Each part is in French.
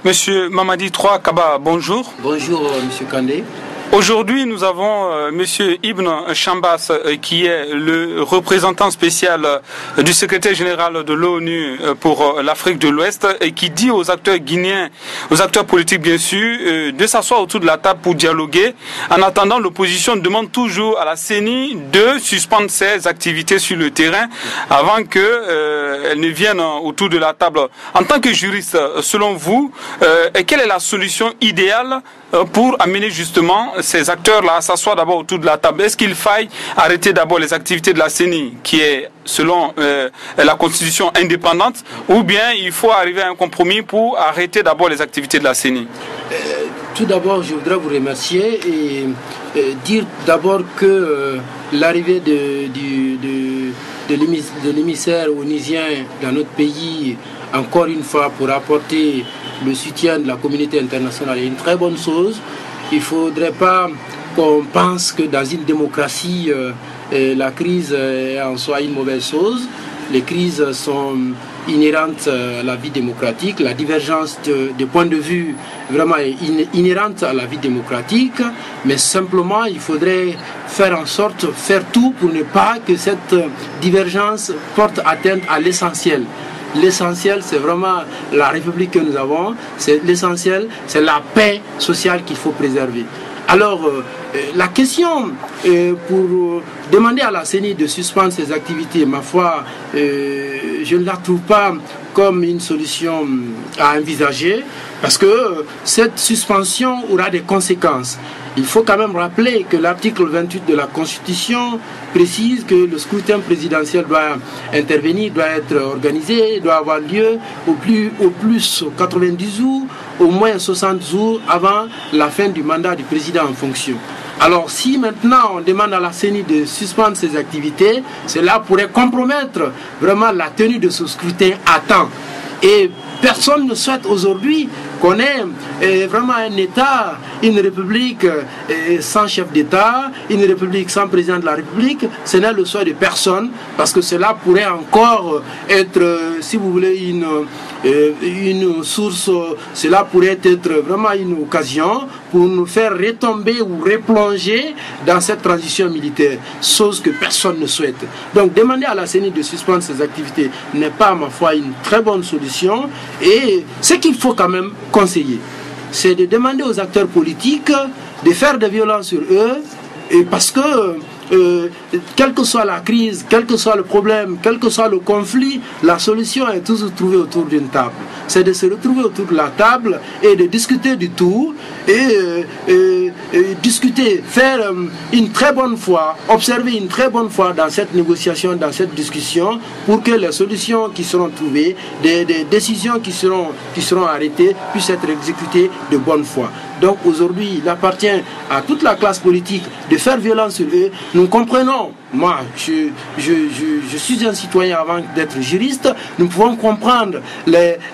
Monsieur Mamadi III Kaba, bonjour. Bonjour, Monsieur Kandé. Aujourd'hui, nous avons Monsieur Ibn Chambas, qui est le représentant spécial du secrétaire général de l'ONU pour l'Afrique de l'Ouest, et qui dit aux acteurs guinéens, aux acteurs politiques bien sûr, de s'asseoir autour de la table pour dialoguer. En attendant, l'opposition demande toujours à la CENI de suspendre ses activités sur le terrain avant qu'elle ne vienne autour de la table. En tant que juriste, selon vous, quelle est la solution idéale pour amener justement ces acteurs-là à s'asseoir d'abord autour de la table? Est-ce qu'il faille arrêter d'abord les activités de la CENI, qui est, selon la Constitution, indépendante, ou bien il faut arriver à un compromis pour arrêter d'abord les activités de la CENI? Tout d'abord, je voudrais vous remercier et dire d'abord que l'arrivée de l'émissaire onusien dans notre pays, encore une fois, pour apporter le soutien de la communauté internationale est une très bonne chose. Il ne faudrait pas qu'on pense que dans une démocratie, la crise est en soi une mauvaise chose. Les crises sont inhérentes à la vie démocratique. La divergence de points de vue vraiment est inhérente à la vie démocratique. Mais simplement, il faudrait faire en sorte, faire tout pour ne pas que cette divergence porte atteinte à l'essentiel. L'essentiel, c'est vraiment la République que nous avons. L'essentiel, c'est la paix sociale qu'il faut préserver. Alors, la question pour demander à la CENI de suspendre ses activités, ma foi, je ne la trouve pas comme une solution à envisager, parce que cette suspension aura des conséquences. Il faut quand même rappeler que l'article 28 de la Constitution précise que le scrutin présidentiel doit intervenir, doit être organisé, doit avoir lieu au plus 90 jours, au moins 60 jours avant la fin du mandat du président en fonction. Alors si maintenant on demande à la CENI de suspendre ses activités, cela pourrait compromettre vraiment la tenue de ce scrutin à temps. Et personne ne souhaite aujourd'hui qu'on ait vraiment un État, une République sans chef d'État, une République sans président de la République. Ce n'est le souhait de personne, parce que cela pourrait encore être, si vous voulez, une source, cela pourrait être vraiment une occasion pour nous faire retomber ou replonger dans cette transition militaire, chose que personne ne souhaite. Donc demander à la CENI de suspendre ses activités n'est pas, à ma foi, une très bonne solution. Et ce qu'il faut quand même conseiller, c'est de demander aux acteurs politiques de faire des violences sur eux, et parce que quelle que soit la crise, quel que soit le problème, quel que soit le conflit, la solution est toujours trouvée autour d'une table. C'est de se retrouver autour de la table et de discuter du tout, et discuter, faire une très bonne foi, observer une très bonne foi dans cette négociation, dans cette discussion, pour que les solutions qui seront trouvées, des décisions qui seront arrêtées, puissent être exécutées de bonne foi. Donc aujourd'hui, il appartient à toute la classe politique de faire violence sur eux. Nous comprenons, moi je suis un citoyen avant d'être juriste, nous pouvons comprendre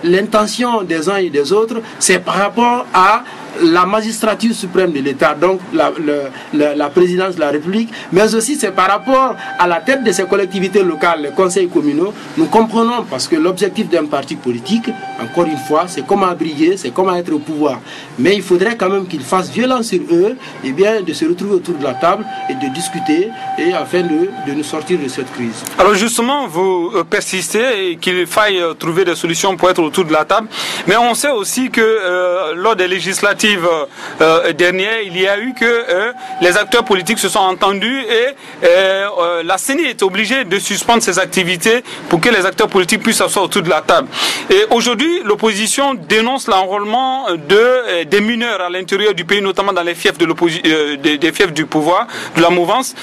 l'intention des uns et des autres, c'est par rapport à la magistrature suprême de l'État, donc la présidence de la République, mais aussi c'est par rapport à la tête de ces collectivités locales, les conseils communaux. Nous comprenons, parce que l'objectif d'un parti politique, encore une fois, c'est comment briller, c'est comment être au pouvoir. Mais il faudrait quand même qu'ils fassent violence sur eux, et bien de se retrouver autour de la table et de discuter, et afin de nous sortir de cette crise. Alors justement, vous persistez et qu'il faille trouver des solutions pour être autour de la table, mais on sait aussi que lors des législatives dernière, il y a eu que les acteurs politiques se sont entendus et la CENI est obligée de suspendre ses activités pour que les acteurs politiques puissent s'asseoir autour de la table. Et aujourd'hui, l'opposition dénonce l'enrôlement des mineurs à l'intérieur du pays, notamment dans les fiefs des fiefs du pouvoir, de la mouvance.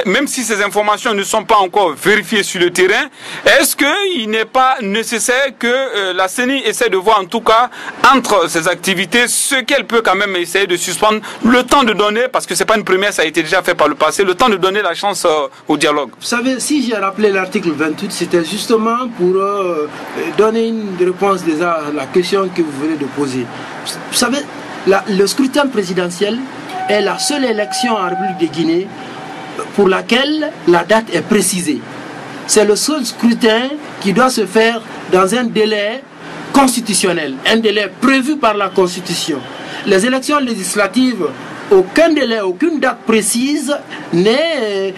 Même si ces informations ne sont pas encore vérifiées sur le terrain, est-ce qu'il n'est pas nécessaire que la CENI essaie de voir en tout cas entre ces activités ce qu'elle peut quand même essayer de suspendre, le temps de donner, parce que c'est pas une première, ça a été déjà fait par le passé, le temps de donner la chance au dialogue. Vous savez, si j'ai rappelé l'article 28, c'était justement pour donner une réponse déjà à la question que vous venez de poser. Vous savez, le scrutin présidentiel est la seule élection en République de Guinée pour laquelle la date est précisée. C'est le seul scrutin qui doit se faire dans un délai constitutionnel, un délai prévu par la Constitution. Les élections législatives, aucun délai, aucune date précise n'est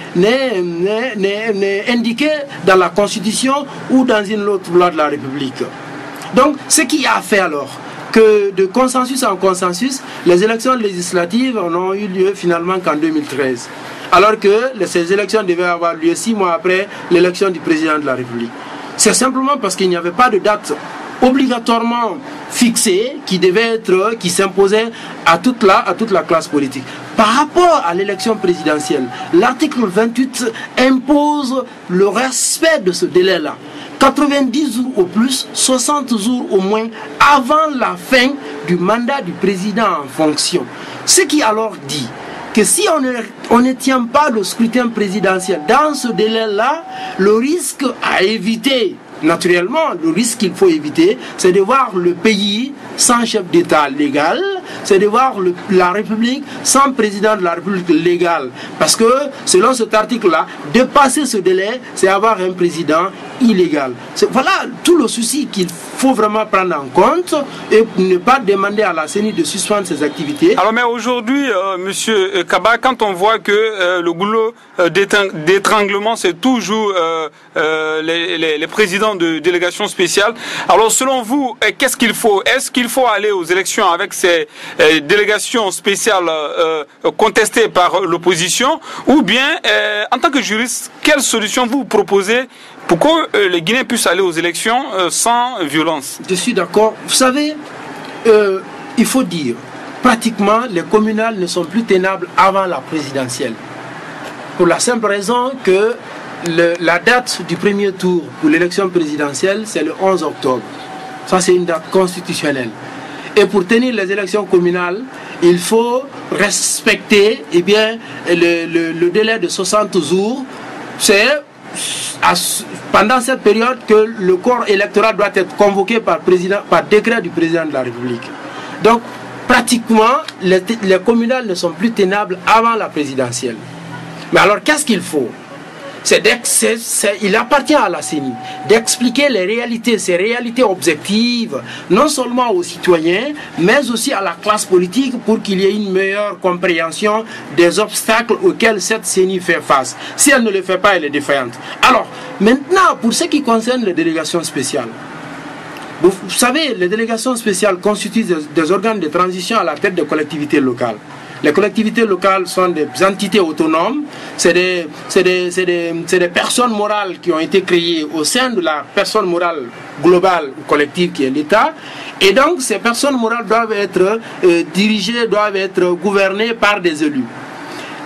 indiquée dans la Constitution ou dans une autre loi de la République. Donc, ce qui a fait alors que de consensus en consensus, les élections législatives n'ont eu lieu finalement qu'en 2013. Alors que ces élections devaient avoir lieu 6 mois après l'élection du président de la République. C'est simplement parce qu'il n'y avait pas de date obligatoirement fixée qui s'imposait à toute la classe politique. Par rapport à l'élection présidentielle, l'article 28 impose le respect de ce délai-là. 90 jours au plus, 60 jours au moins avant la fin du mandat du président en fonction. Ce qui alors dit que si on ne tient pas le scrutin présidentiel dans ce délai-là, le risque à éviter, naturellement, le risque qu'il faut éviter, c'est de voir le pays sans chef d'État légal, c'est de voir la République sans président de la République légal. Parce que, selon cet article-là, dépasser ce délai, c'est avoir un président illégal. Voilà tout le souci qu'il faut vraiment prendre en compte et ne pas demander à la CENI de suspendre ses activités. Alors, mais aujourd'hui, Monsieur Kaba, quand on voit que le goulot d'étranglement, c'est toujours les présidents de délégations spéciales, alors selon vous, qu'est-ce qu'il faut? Est-ce qu'il faut aller aux élections avec ces délégations spéciales contestées par l'opposition, ou bien, en tant que juriste, quelle solution vous proposez pour que les Guinéens puissent aller aux élections sans violence? Je suis d'accord. Vous savez, il faut dire, pratiquement, les communales ne sont plus tenables avant la présidentielle. Pour la simple raison que la date du premier tour pour l'élection présidentielle, c'est le 11 octobre. Ça, c'est une date constitutionnelle. Et pour tenir les élections communales, il faut respecter le délai de 60 jours. C'est pendant cette période que le corps électoral doit être convoqué par décret du président de la République. Donc, pratiquement, les communales ne sont plus tenables avant la présidentielle. Mais alors, qu'est-ce qu'il faut? Il appartient à la CENI d'expliquer les réalités, ces réalités objectives, non seulement aux citoyens, mais aussi à la classe politique pour qu'il y ait une meilleure compréhension des obstacles auxquels cette CENI fait face. Si elle ne le fait pas, elle est défaillante. Alors, maintenant, pour ce qui concerne les délégations spéciales, vous savez, les délégations spéciales constituent des organes de transition à la tête des collectivités locales. Les collectivités locales sont des entités autonomes, c'est des personnes morales qui ont été créées au sein de la personne morale globale ou collective qui est l'État. Et donc ces personnes morales doivent être dirigées, doivent être gouvernées par des élus.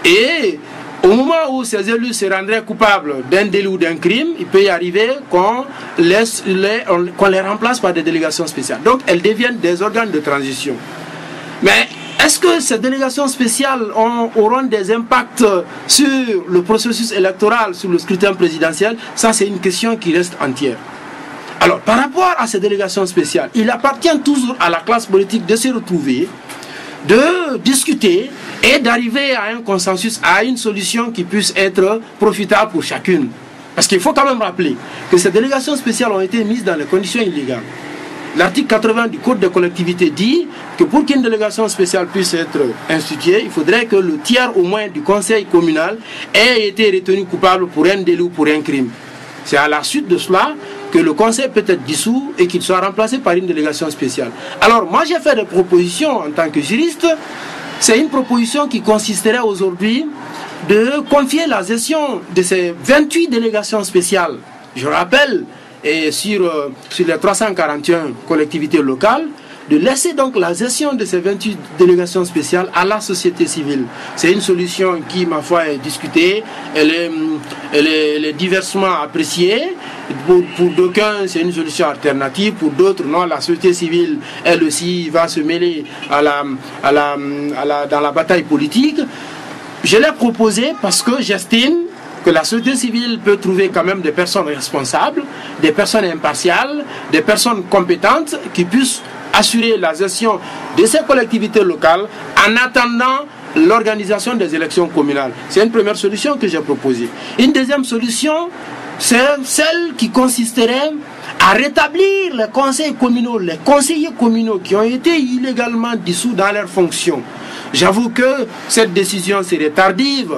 Et au moment où ces élus se rendraient coupables d'un délit ou d'un crime, il peut y arriver qu'on les remplace par des délégations spéciales. Donc elles deviennent des organes de transition. Mais est-ce que ces délégations spéciales auront des impacts sur le processus électoral, sur le scrutin présidentiel? Ça, c'est une question qui reste entière. Alors, par rapport à ces délégations spéciales, il appartient toujours à la classe politique de se retrouver, de discuter et d'arriver à un consensus, à une solution qui puisse être profitable pour chacune. Parce qu'il faut quand même rappeler que ces délégations spéciales ont été mises dans les conditions illégales. L'article 80 du Code des collectivités dit que pour qu'une délégation spéciale puisse être instituée, il faudrait que le tiers au moins du conseil communal ait été retenu coupable pour un délit ou pour un crime. C'est à la suite de cela que le conseil peut être dissous et qu'il soit remplacé par une délégation spéciale. Alors moi j'ai fait des propositions en tant que juriste. C'est une proposition qui consisterait aujourd'hui de confier la gestion de ces 28 délégations spéciales. Je rappelle, et sur les 341 collectivités locales, de laisser donc la gestion de ces 28 délégations spéciales à la société civile. C'est une solution qui, ma foi, est discutée, elle est diversement appréciée. Pour d'aucuns, c'est une solution alternative, pour d'autres, non, la société civile, elle aussi, va se mêler dans la bataille politique. Je l'ai proposé parce que j'estime que la société civile peut trouver quand même des personnes responsables, des personnes impartiales, des personnes compétentes qui puissent assurer la gestion de ces collectivités locales en attendant l'organisation des élections communales. C'est une première solution que j'ai proposée. Une deuxième solution, c'est celle qui consisterait à rétablir les conseils communaux, les conseillers communaux qui ont été illégalement dissous dans leurs fonctions. J'avoue que cette décision serait tardive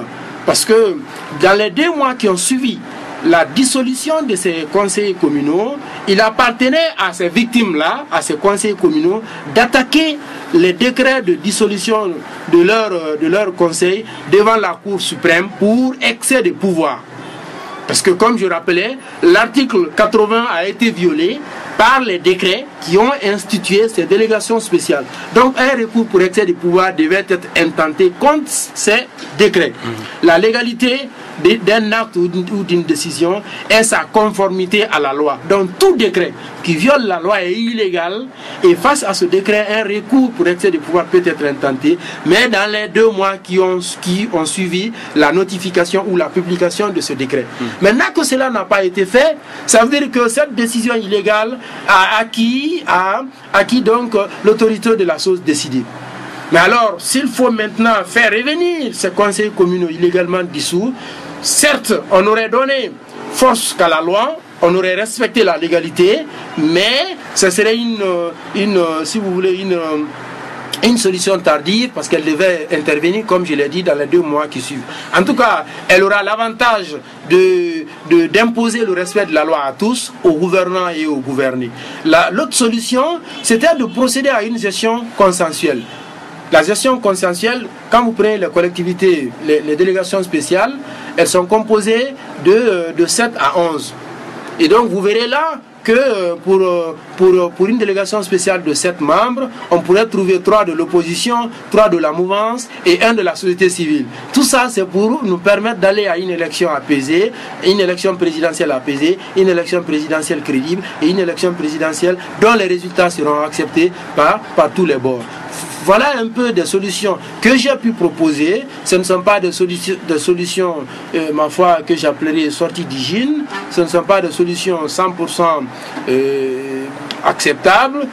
parce que dans les 2 mois qui ont suivi la dissolution de ces conseillers communaux, il appartenait à ces victimes-là, à ces conseillers communaux, d'attaquer les décrets de dissolution de leur conseil devant la Cour suprême pour excès de pouvoir. Parce que comme je rappelais, l'article 80 a été violé par les décrets qui ont institué ces délégations spéciales. Donc un recours pour excès de pouvoir devait être intenté contre ces décrets. La légalité d'un acte ou d'une décision est sa conformité à la loi. Donc tout décret qui viole la loi est illégal et face à ce décret, un recours pour excès de pouvoir peut être intenté, mais dans les 2 mois qui ont suivi la notification ou la publication de ce décret. Maintenant que cela n'a pas été fait, ça veut dire que cette décision illégale a acquis donc l'autorité de la chose décidée. Mais alors, s'il faut maintenant faire revenir ces conseils communaux illégalement dissous, certes, on aurait donné force qu'à la loi, on aurait respecté la légalité, mais ce serait si vous voulez, une solution tardive parce qu'elle devait intervenir, comme je l'ai dit, dans les 2 mois qui suivent. En tout cas, elle aura l'avantage d'imposer le respect de la loi à tous, aux gouvernants et aux gouvernés. L'autre solution, c'était de procéder à une gestion consensuelle. La gestion consensuelle, quand vous prenez les collectivités, les délégations spéciales, elles sont composées de 7 à 11. Et donc vous verrez là que pour une délégation spéciale de 7 membres, on pourrait trouver 3 de l'opposition, 3 de la mouvance et 1 de la société civile. Tout ça, c'est pour nous permettre d'aller à une élection apaisée, une élection présidentielle apaisée, une élection présidentielle crédible et une élection présidentielle dont les résultats seront acceptés par tous les bords. Voilà un peu des solutions que j'ai pu proposer. Ce ne sont pas des solutions ma foi, que j'appellerais sorties d'hygiène. Ce ne sont pas des solutions 100% acceptables.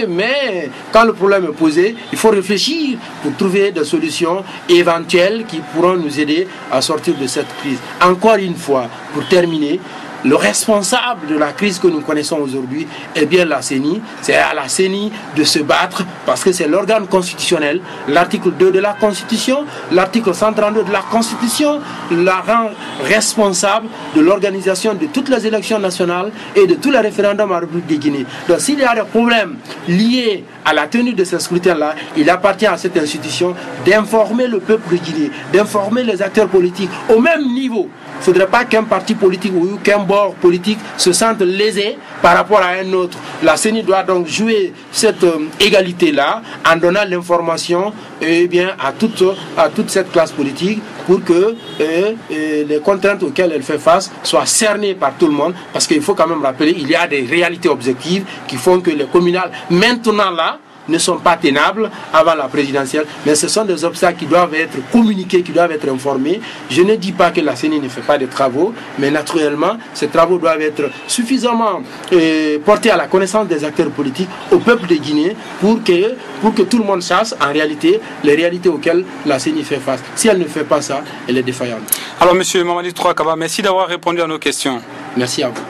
Mais quand le problème est posé, il faut réfléchir pour trouver des solutions éventuelles qui pourront nous aider à sortir de cette crise. Encore une fois, pour terminer, le responsable de la crise que nous connaissons aujourd'hui est bien la CENI. C'est à la CENI de se battre parce que c'est l'organe constitutionnel. L'article 2 de la Constitution, l'article 132 de la Constitution la rend responsable de l'organisation de toutes les élections nationales et de tous les référendums en République de Guinée. Donc s'il y a des problèmes liés à la tenue de ce scrutin-là, il appartient à cette institution d'informer le peuple de Guinée, d'informer les acteurs politiques au même niveau. Il ne faudrait pas qu'un parti politique ou qu'un bord politique se sente lésé par rapport à un autre. La CENI doit donc jouer cette égalité-là en donnant l'information à toute cette classe politique pour que les contraintes auxquelles elle fait face soient cernées par tout le monde. Parce qu'il faut quand même rappeler qu'il y a des réalités objectives qui font que les communales, maintenant là, ne sont pas tenables avant la présidentielle, mais ce sont des obstacles qui doivent être communiqués, qui doivent être informés. Je ne dis pas que la CENI ne fait pas de travaux, mais naturellement, ces travaux doivent être suffisamment portés à la connaissance des acteurs politiques, au peuple de Guinée, pour que tout le monde sache en réalité les réalités auxquelles la CENI fait face. Si elle ne fait pas ça, elle est défaillante. Alors, M. Mamadi Troakaba, merci d'avoir répondu à nos questions. Merci à vous.